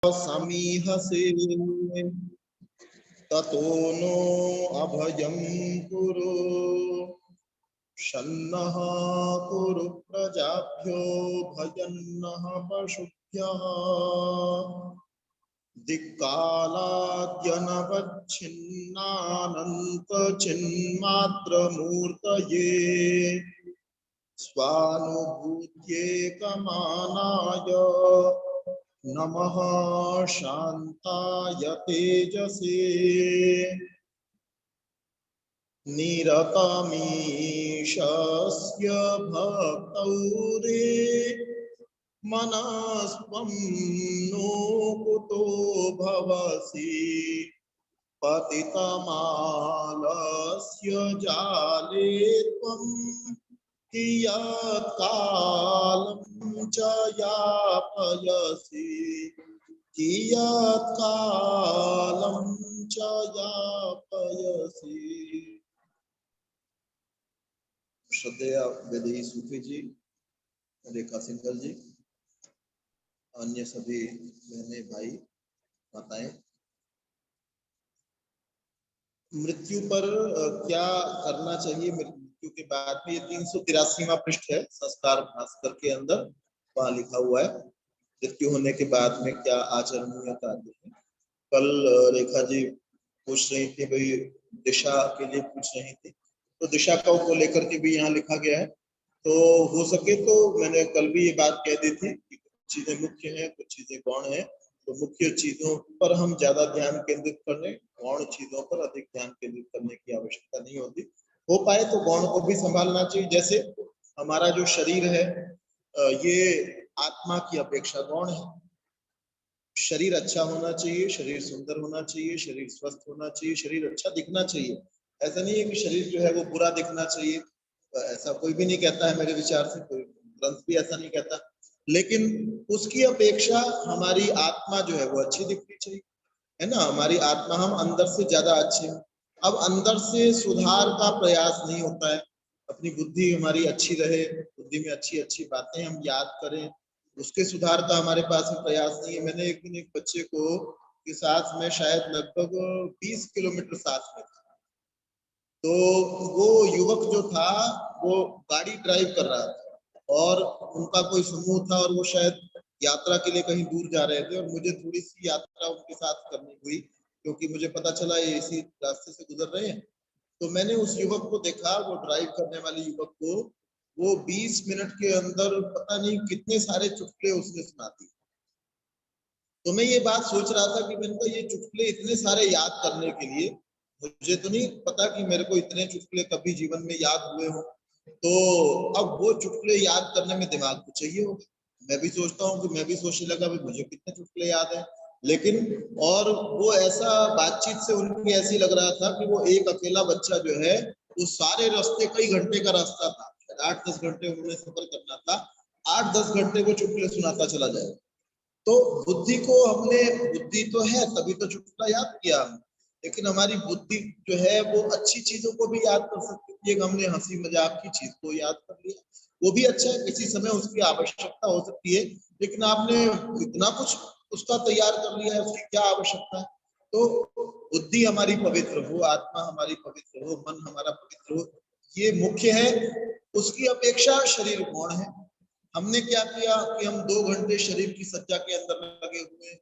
समीहसे ततो नो अभयं कुरु शन्नः कुरु प्रजाभ्यो भजन्नः पशुभ्यः दिक्कालाद्यनवच्छिन्नानन्तचिन्मात्रमूर्तये स्वानुभूत्येकमानाय नमः शान्ताय तेजसे निरतमीशस्य भक्तौ रे मनस्त्वं नो कुतो भवसि पतितमालस्य जाले त्वं कियत्कालं च यापयसि कियत्कालं च यापयसि। श्रद्धेय वैदेही सूफी जी, रेखा सिंघल जी, अन्य सभी बहने भाई माताएं, मृत्यु पर क्या करना चाहिए मृत्यु के बाद में, ये 383वां पृष्ठ है संस्कार भास्कर के अंदर, वहां लिखा हुआ है मृत्यु होने के बाद में क्या आचरणीय कार्य है। कल रेखा जी पूछ रही थी, भाई दिशा के लिए पूछ रही थी, तो दिशा को लेकर के भी यहाँ लिखा गया है। तो हो सके तो मैंने कल भी ये बात कह दी थी कि कुछ चीजें मुख्य हैं, कुछ चीजें गौण है, तो मुख्य चीजों पर हम ज्यादा ध्यान केंद्रित कर रहे, गौण चीजों पर अधिक ध्यान केंद्रित करने की आवश्यकता नहीं होती। हो पाए तो गौण को भी संभालना चाहिए। जैसे हमारा जो शरीर है ये आत्मा की अपेक्षा गौण है। शरीर अच्छा होना चाहिए, शरीर सुंदर होना चाहिए, शरीर स्वस्थ होना चाहिए, शरीर अच्छा दिखना चाहिए। ऐसा नहीं है कि शरीर जो है वो बुरा दिखना चाहिए, ऐसा कोई भी नहीं कहता है मेरे विचार से, कोई ग्रंथ भी ऐसा नहीं कहता। लेकिन उसकी अपेक्षा हमारी आत्मा जो है वो अच्छी दिखनी चाहिए, है ना। हमारी आत्मा, हम अंदर से ज्यादा अच्छे हैं। अब अंदर से सुधार का प्रयास नहीं होता है, अपनी बुद्धि हमारी अच्छी रहे, बुद्धि में अच्छी अच्छी बातें हम याद करें, उसके सुधार का हमारे पास में प्रयास नहीं है। मैंने एक दिन एक बच्चे को के साथ में शायद लगभग 20 किलोमीटर साथ में था, तो वो युवक जो था वो गाड़ी ड्राइव कर रहा था और उनका कोई समूह था और वो शायद यात्रा के लिए कहीं दूर जा रहे थे, और मुझे थोड़ी सी यात्रा उनके साथ करनी हुई क्योंकि मुझे पता चला ये इसी रास्ते से गुजर रहे हैं। तो मैंने उस युवक को देखा, वो ड्राइव करने वाले युवक को, वो 20 मिनट के अंदर पता नहीं कितने सारे चुटकुले उसने सुना दिए। तो मैं ये बात सोच रहा था कि मैंने कहा ये चुटकुले इतने सारे याद करने के लिए, मुझे तो नहीं पता कि मेरे को इतने चुटकुले कभी जीवन में याद हुए हो, तो अब वो चुटकुले याद करने में दिमाग तो चाहिए होगा। मैं भी सोचता हूँ कि मैं भी सोचने लगा भाई मुझे कितने चुटकुले याद है, लेकिन और वो ऐसा बातचीत से उनकी ऐसी लग रहा था कि वो एक अकेला बच्चा जो है, वो सारे रास्ते कई घंटे का रास्ता था, 8-10 घंटे उन्होंने सफर करना था, 8-10 घंटे वो चुटकुले सुनाता चला जाएगा। तो बुद्धि को हमने, बुद्धि तो है तभी तो चुटकुला याद किया हमने, लेकिन हमारी बुद्धि जो है वो अच्छी चीजों को भी याद कर सकती है। हमने हंसी मजाक की चीज को याद कर लिया, वो भी अच्छा है, किसी समय उसकी आवश्यकता हो सकती है, लेकिन आपने इतना कुछ उसका तैयार कर लिया है, उसकी क्या आवश्यकता है। तो बुद्धि हमारी पवित्र हो, आत्मा हमारी पवित्र हो, मन हमारा पवित्र हो, ये मुख्य है। उसकी अपेक्षा शरीर गौण है। हमने क्या किया कि हम 2 घंटे शरीर की सज्जा के अंदर लगे हुए हैं,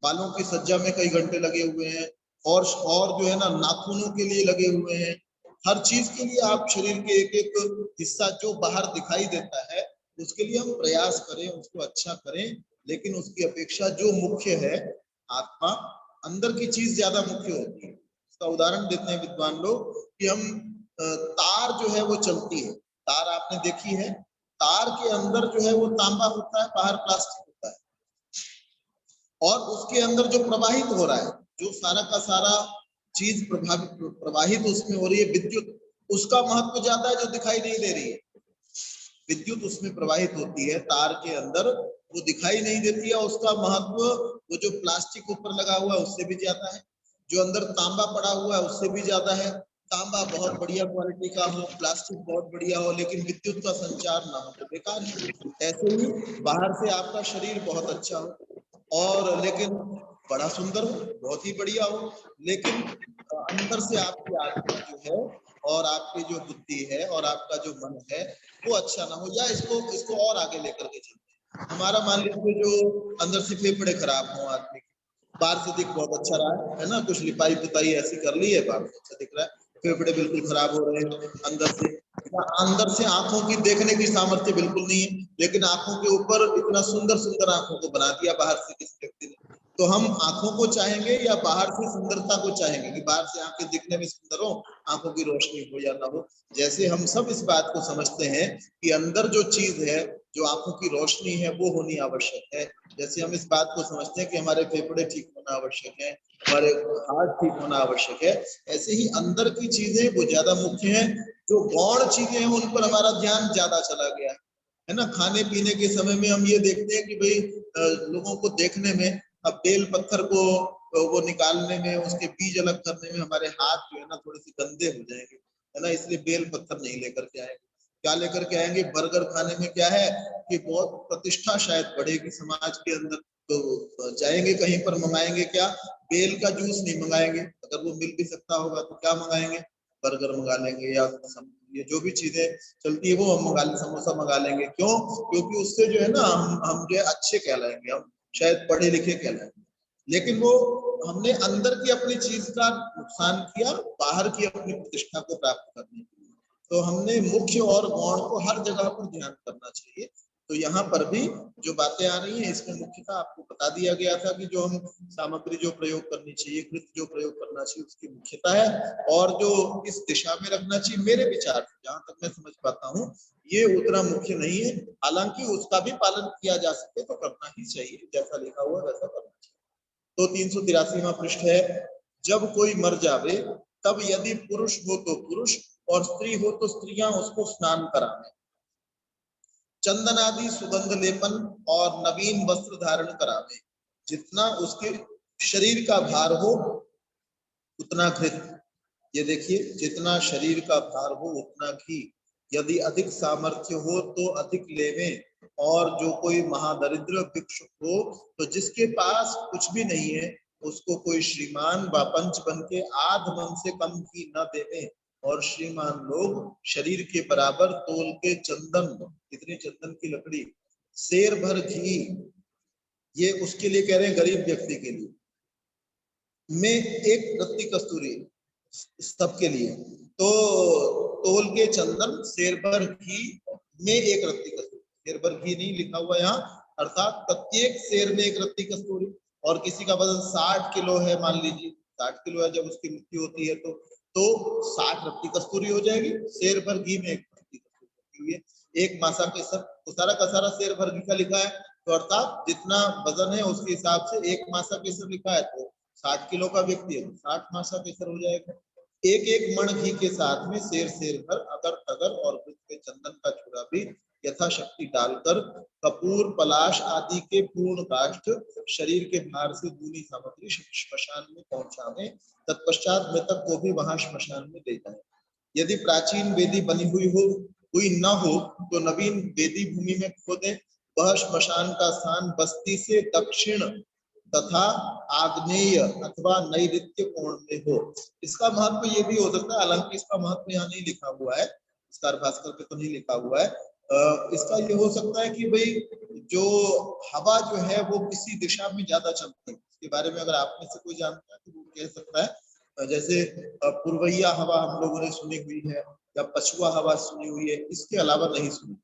बालों की सज्जा में कई घंटे लगे हुए हैं, और जो है ना नाखूनों के लिए लगे हुए हैं। हर चीज के लिए आप शरीर के एक एक हिस्सा जो बाहर दिखाई देता है उसके लिए हम प्रयास करें, उसको अच्छा करें, लेकिन उसकी अपेक्षा जो मुख्य है आत्मा, अंदर की चीज ज्यादा मुख्य होती है। इसका उदाहरण देते हैं विद्वान लोग कि हम तार जो है वो चलती है, तार आपने देखी है, तार के अंदर जो है वो तांबा होता है, बाहर प्लास्टिक होता है, और उसके अंदर जो प्रवाहित हो रहा है, जो सारा का सारा चीज प्रवाहित उसमें हो रही है, विद्युत, उसका महत्व ज्यादा है जो दिखाई नहीं दे रही है। विद्युत उसमें प्रवाहित होती है तार के अंदर, वो दिखाई नहीं देती है, उसका महत्व वो जो प्लास्टिक ऊपर लगा हुआ है उससे भी ज्यादा है, जो अंदर तांबा पड़ा हुआ है उससे भी ज्यादा है। तांबा बहुत बढ़िया क्वालिटी का हो, प्लास्टिक बहुत बढ़िया हो, लेकिन विद्युत का संचार ना हो तो बेकार है। ऐसे ही बाहर से आपका शरीर बहुत अच्छा हो, और लेकिन बड़ा सुंदर हो, बहुत ही बढ़िया हो, लेकिन अंदर से आपकी आत्मा जो है और आपकी जो बुद्धि है और आपका जो मन है वो अच्छा ना हो, या इसको इसको और आगे लेकर के चलते हैं। हमारा मान लीजिए जो अंदर से फेफड़े खराब हो आदमी के, बाहर से दिख बहुत अच्छा रहा है ना, कुछ लिपाई पुताई ऐसी कर ली है, बाहर से अच्छा दिख रहा है, फेफड़े बिल्कुल खराब हो रहे हैं अंदर से आंखों की देखने की सामर्थ्य बिल्कुल नहीं है, लेकिन आंखों के ऊपर इतना सुंदर सुंदर आंखों को बना दिया बाहर से किसी व्यक्ति ने। तो हम आंखों को चाहेंगे या बाहर से सुंदरता को चाहेंगे कि बाहर से आंखें दिखने में सुंदर हो, आंखों की रोशनी हो या ना हो। जैसे हम सब इस बात को समझते हैं कि अंदर जो चीज है, जो आंखों की रोशनी है, वो होनी आवश्यक है। जैसे हम इस बात को समझते हैं कि हमारे फेफड़े ठीक होना आवश्यक है, हमारे हार्ट ठीक होना आवश्यक है, ऐसे ही अंदर की चीजें वो ज्यादा मुख्य है। जो गौण चीजें हैं उन पर हमारा ध्यान ज्यादा चला गया है ना। खाने पीने के समय में हम ये देखते हैं कि भाई लोगों को देखने में, अब बेल पत्थर को वो निकालने में, उसके बीज अलग करने में हमारे हाथ जो है ना थोड़े से गंदे हो जाएंगे, है ना, इसलिए बेल पत्थर नहीं लेकर के आएंगे। क्या लेकर के आएंगे? बर्गर खाने में क्या है कि बहुत प्रतिष्ठा शायद बढ़ेगी समाज के अंदर, तो जाएंगे कहीं पर मंगाएंगे क्या? बेल का जूस नहीं मंगाएंगे, अगर वो मिल भी सकता होगा तो क्या मंगाएंगे? बर्गर मंगा लेंगे, या ये जो भी चीजें चलती है वो हम मंगा, समोसा मंगा लेंगे। क्यों? क्योंकि उससे जो है ना हम जो है अच्छे कहलाएंगे, हम शायद पढ़े लिखे कहलाएंगे। लेकिन वो हमने अंदर की अपनी चीज का नुकसान किया बाहर की अपनी प्रतिष्ठा को प्राप्त करने के लिए। तो हमने मुख्य और गौण को हर जगह पर ध्यान करना चाहिए। तो यहाँ पर भी जो बातें आ रही हैं इसमें मुख्यतः आपको बता दिया गया था कि जो हम सामग्री जो प्रयोग करनी चाहिए, कृत जो प्रयोग करना चाहिए, उसकी मुख्यता है। और जो इस दिशा में रखना चाहिए, मेरे विचार से जहां तक मैं समझ पाता हूँ, ये उतना मुख्य नहीं है। हालांकि उसका भी पालन किया जा सके तो करना ही चाहिए, जैसा लिखा हुआ वैसा करना चाहिए। तो 383वां पृष्ठ है, जब कोई मर जावे तब यदि पुरुष हो तो पुरुष और स्त्री हो तो स्त्रियां उसको स्नान करावे, चंदन आदि सुगंध लेपन और नवीन वस्त्र धारण करावे, जितना उसके शरीर का भार हो उतना घृत। ये देखिए, जितना शरीर का भार हो उतना घी, यदि अधिक सामर्थ्य हो तो अधिक लेवें, और जो कोई महादरिद्र भिक्षु हो तो जिसके पास कुछ भी नहीं है उसको कोई श्रीमान व पंच बन के आध मन से कम घी न देवे, और श्रीमान लोग शरीर के बराबर तोल के चंदन, इतनी चंदन की लकड़ी, शेर भर घी, ये उसके लिए कह रहे हैं गरीब व्यक्ति के लिए, में एक रत्ती कस्तूरी सबके लिए, तो तोल के चंदन शेर भर घी में एक रत्ती कस्तूरी, शेर भर घी नहीं लिखा हुआ यहाँ, अर्थात प्रत्येक शेर में एक रत्ती कस्तूरी। और किसी का वजन 60 किलो है, मान लीजिए 60 किलो है, जब उसकी मृत्यु होती है तो 60 रत्ती कस्तूरी हो जाएगी, शेर भर घी में एक रत्ती कस्तूरी हुई है। एक मासा केसर, तो सारा का सारा शेर भर घी का लिखा है, तो अर्थात जितना वजन है उसके हिसाब से एक मासा केसर लिखा है, तो 60 किलो का व्यक्ति है 60 मासा केसर हो जाएगा। एक एक मण घी के साथ में शेर शेर भर अगर तगर और वृक्ष के चंदन का चूड़ा भी यथाशक्ति डालकर कपूर पलाश आदि के पूर्ण काष्ठ शरीर के भार से दूनी सामग्री श्मशान में पहुंचावे, तत्पश्चात मृतक को भी वहां श्मशान में ले जाए। यदि प्राचीन वेदी बनी हुई न हो तो नवीन वेदी भूमि में खोदे, वह श्मशान का स्थान बस्ती से दक्षिण तथा आग्नेय अथवा नैऋत्य कोण में हो। इसका महत्व ये भी हो सकता है, हालांकि इसका महत्व यहाँ नहीं लिखा हुआ है, स्कार भास्कर पे तो नहीं लिखा हुआ है। इसका ये हो सकता है कि भाई जो हवा जो है वो किसी दिशा में ज्यादा चलती है, इसके बारे में अगर आप में से कोई जानता है तो वो कह सकता है। जैसे पूर्वैया हवा हम लोगों ने सुनी हुई है, या पछुआ हवा सुनी हुई है, इसके अलावा नहीं सुनी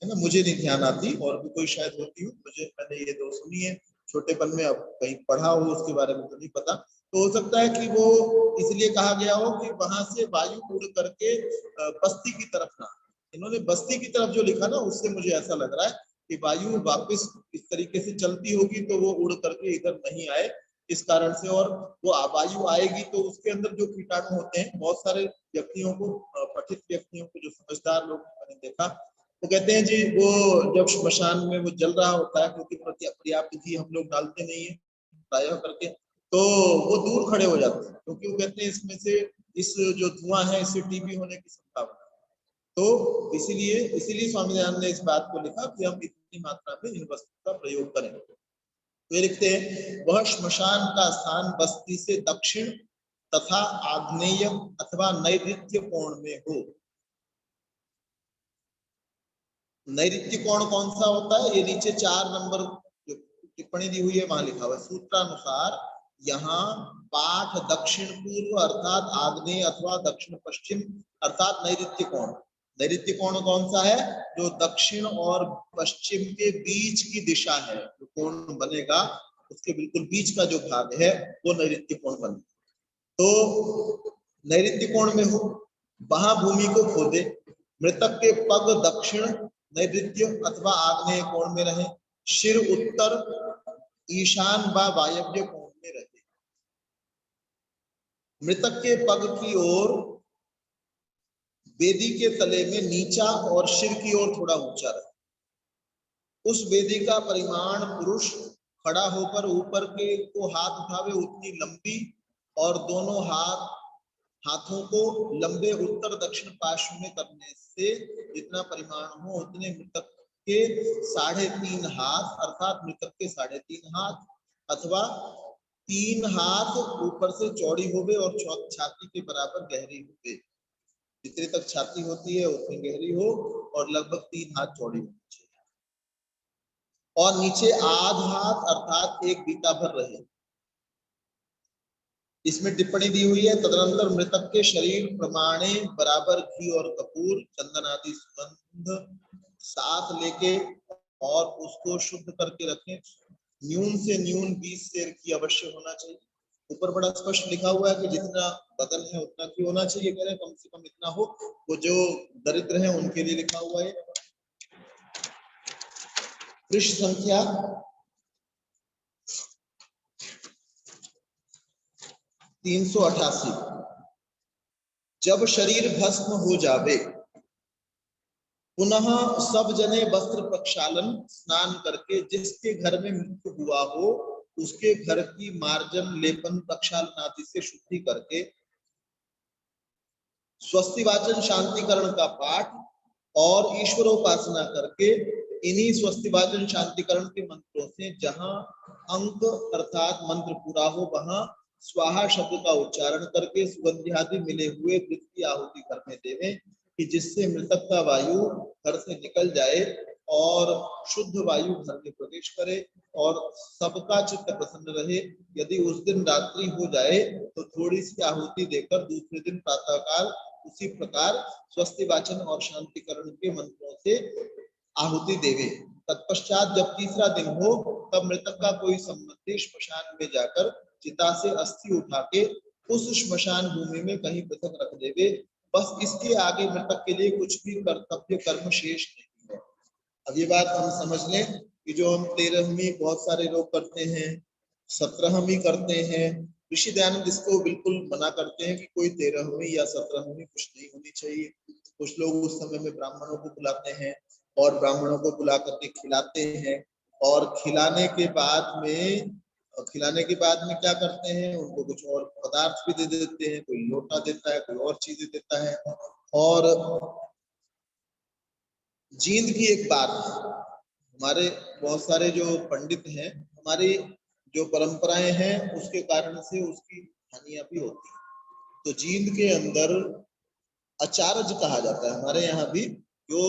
है ना, मुझे नहीं ध्यान आती, और भी कोई शायद होती हो, मैंने ये दो सुनी है छोटेपन में, अब कहीं पढ़ा हो उसके बारे में तो नहीं पता। तो हो सकता है कि वो इसलिए कहा गया हो कि वहां से वायु उड़ करके बस्ती की तरफ ना, इन्होंने बस्ती की तरफ जो लिखा ना उससे मुझे ऐसा लग रहा है कि वायु वापस इस तरीके से चलती होगी तो वो उड़ करके इधर नहीं आए, इस कारण से। और वो वायु आएगी तो उसके अंदर जो कीटाणु होते हैं, बहुत सारे व्यक्तियों को, पठित व्यक्तियों को, जो समझदार लोग मैंने देखा, वो कहते हैं जी वो जब श्मशान में वो जल रहा होता है, क्योंकि पर्याप्त घी हम लोग डालते नहीं है प्रायः करके, तो वो दूर खड़े हो जाते हैं, क्योंकि वो कहते हैं इसमें से इस जो धुआं है इससे टीबी होने की संभावना है। तो इसीलिए इसीलिए स्वामी दयानंद ने इस बात को लिखा कि हम इतनी मात्रा में इन वस्तु का प्रयोग करें। वे लिखते हैं वह श्मशान का स्थान बस्ती से दक्षिण तथा आग्नेय अथवा नैऋत्य कोण में हो। नैऋत्य कोण कौन सा होता है, ये नीचे 4 नंबर जो टिप्पणी दी हुई है वहां लिखा हुआ है। सूत्रानुसार यहाँ पाठ दक्षिण पूर्व अर्थात आग्नेय अथवा दक्षिण पश्चिम अर्थात नैऋत्य कोण। नैऋत्य कोण कौन सा है, जो दक्षिण और पश्चिम के बीच की दिशा है, जो कोण बनेगा उसके बिल्कुल बीच का जो भाग है वो नैऋत्य कोण बनेगा। तो नैऋत्य कोण में हो, वहां भूमि को खोदे, मृतक के पग दक्षिण नैऋत्य अथवा आग्नेय कोण में रहे, सिर उत्तर ईशान व वायव्य कोण में रहे। मृतक के पग की ओर वेदी के तले में नीचा और सिर की ओर थोड़ा ऊंचा रहे। उस वेदी का परिमाण पुरुष खड़ा होकर ऊपर के को हाथ उठावे उतनी लंबी और दोनों हाथों को लंबे उत्तर दक्षिण पार्श्व में करने से जितना परिमाण हो उतने मृतक के 3.5 हाथ अर्थात मृतक के 3.5 हाथ अथवा 3 हाथ ऊपर से चौड़ी होवे और छाती के बराबर गहरी होवे। जितने तक छाती होती है उतनी गहरी हो और लगभग 3 हाथ चौड़ी होनी चाहिए और नीचे आध हाथ अर्थात 1 बीता भर रहे। इसमें टिप्पणी दी हुई है तदनंतर मृतक के शरीर प्रमाणे बराबर घी और कपूर चंदन आदि सुगंध साथ लेके और उसको शुद्ध करके रखें। न्यून से न्यून 20 सेर की अवश्य होना चाहिए। ऊपर बड़ा स्पष्ट लिखा हुआ है कि जितना बदन है उतना की होना चाहिए, कह रहे कम से कम इतना हो। वो जो दरिद्र है उनके लिए लिखा हुआ है। पृष्ठ संख्या 388। जब शरीर भस्म हो जावे पुनः सब जने वस्त्र प्रक्षालन स्नान करके जिसके घर में मृत्यु हुआ हो उसके घर की मार्जन लेपन प्रक्षालन आदि से शुद्धि करके स्वस्तिवाचन शांतिकरण का पाठ और ईश्वरोपासना करके इन्हीं स्वस्तिवाचन शांतिकरण के मंत्रों से जहां अंक अर्थात मंत्र पूरा हो वहां स्वाहा शब्द का उच्चारण करके सुगंधि आदि मिले हुए घृत की आहुति करने देवें कि जिससे मृतक का वायु घर से निकल जाए और शुद्ध वायु घर में प्रवेश करे और सबका चित्त प्रसन्न रहे। यदि उस दिन रात्रि हो जाए तो थोड़ी सी आहुति देकर दूसरे दिन प्रातःकाल उसी प्रकार स्वस्तिवाचन और शांतिकरण के मंत्रों से आहुति देवे। तत्पश्चात जब तीसरा दिन हो तब मृतक का कोई संबंधी श्मशान में जाकर चिता से अस्थि उठा के उस श्मशान भूमि में कहीं पृथक रख देवे। बस इसके आगे मृतक के लिए कुछ भी कर्तव्य कर्म शेष नहीं है। अब ये बात हम समझ लें कि जो हम 13वीं बहुत सारे लोग करते हैं, 17वीं करते हैं, ऋषि दयानंद इसको बिल्कुल मना करते हैं कि कोई 13वीं या 17वीं कुछ नहीं होनी चाहिए। कुछ लोग उस समय में ब्राह्मणों को बुलाते हैं और ब्राह्मणों को बुला करके खिलाते हैं और खिलाने के बाद में क्या करते हैं, उनको कुछ और पदार्थ भी दे देते हैं, कोई लोटा देता है, कोई और चीजें देता है। और जींद की एक बात है, हमारे बहुत सारे जो पंडित हैं, हमारी जो परंपराएं हैं उसके कारण से उसकी हानियां भी होती है। तो जींद के अंदर अचारज कहा जाता है। हमारे यहाँ भी जो